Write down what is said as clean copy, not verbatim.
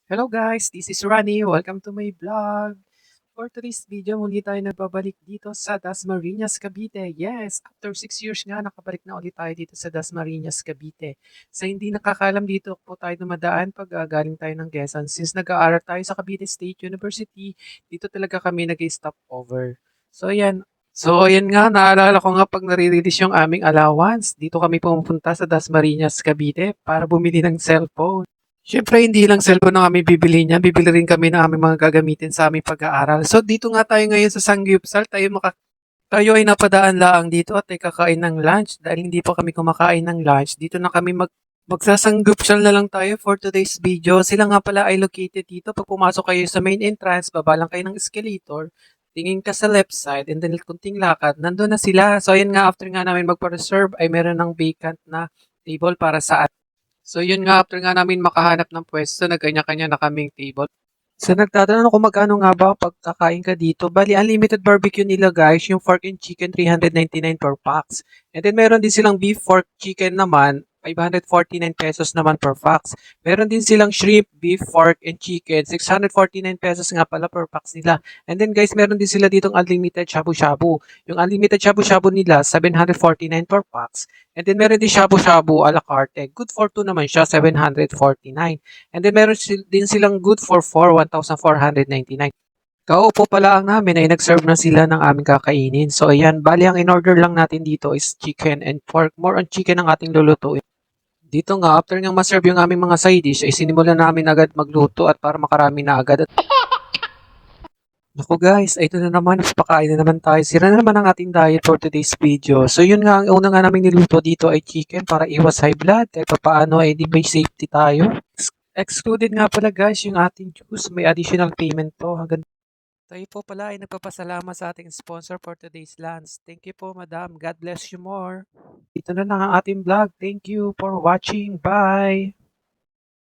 Hello guys, this is Ronnie. Welcome to my vlog. For today's video, muli tayo nagbabalik dito sa Dasmariñas, Cavite. Yes, after 6 years nga, nakabalik na ulit tayo dito sa Dasmariñas, Cavite. Sa hindi nakakalam dito po tayo dumadaan pag galing tayo ng Quezon. Since nag-aaral tayo sa Cavite State University, dito talaga kami nag-stop over. So ayan nga, naalala ko nga pag nare-release yung aming allowance, dito kami pumunta sa Dasmariñas, Cavite para bumili ng cellphone. Siyempre hindi lang cellphone ang aming bibili niyan, bibili rin kami ng aming mga gagamitin sa aming pag-aaral. So dito nga tayo ngayon sa Sanggupsal, tayo ay napadaan laang dito at ay kakain ng lunch. Dahil hindi pa kami kumakain ng lunch, dito na kami magsasanggupsal na lang tayo for today's video. Sila nga pala ay located dito. Pag pumasok kayo sa main entrance, baba lang kayo ng escalator, tingin ka sa left side, and then kunting lakad, nandun na sila. So ayan nga, after nga namin magpa-reserve, ay meron ng vacant na table para sa So yun nga, after nga namin makahanap ng pwesto, nagkanya-kanya na kaming table. So nagtatanong kung magkano nga ba pagkakain ka dito. Bali, unlimited barbecue nila guys, yung pork and chicken 399 per pax. And then meron din silang beef pork chicken naman, 549 pesos naman per pax. Meron din silang shrimp, beef, pork, and chicken, 649 pesos nga pala per pax nila. And then guys, meron din sila ditong unlimited shabu-shabu. Yung unlimited shabu-shabu nila, 749 per pax. And then meron din shabu-shabu a la carte. Good for 2 naman siya, 749. And then meron din silang good for 4, 1,499. Kaupo pa lang namin ay nag-serve na sila ng aming kakainin. So ayan, bali ang in-order lang natin dito is chicken and pork. More on chicken ang ating lulutuin. Dito nga, after nga ma-serve yung aming mga side dish, ay sinimulan namin agad magluto at para makarami na agad. Naku guys, ito na naman, pakain na naman tayo. Sira na naman ang ating diet for today's video. So yun nga, ang una nga namin niluto dito ay chicken para iwas high blood. Kahit paano ay di may safety tayo. Excluded nga pala guys yung ating juice. May additional payment to. Hanggang tayo po pala ay nagpapasalamat sa ating sponsor for today's lunch. Thank you po madam. God bless you more. Ito na lang ang ating vlog. Thank you for watching. Bye!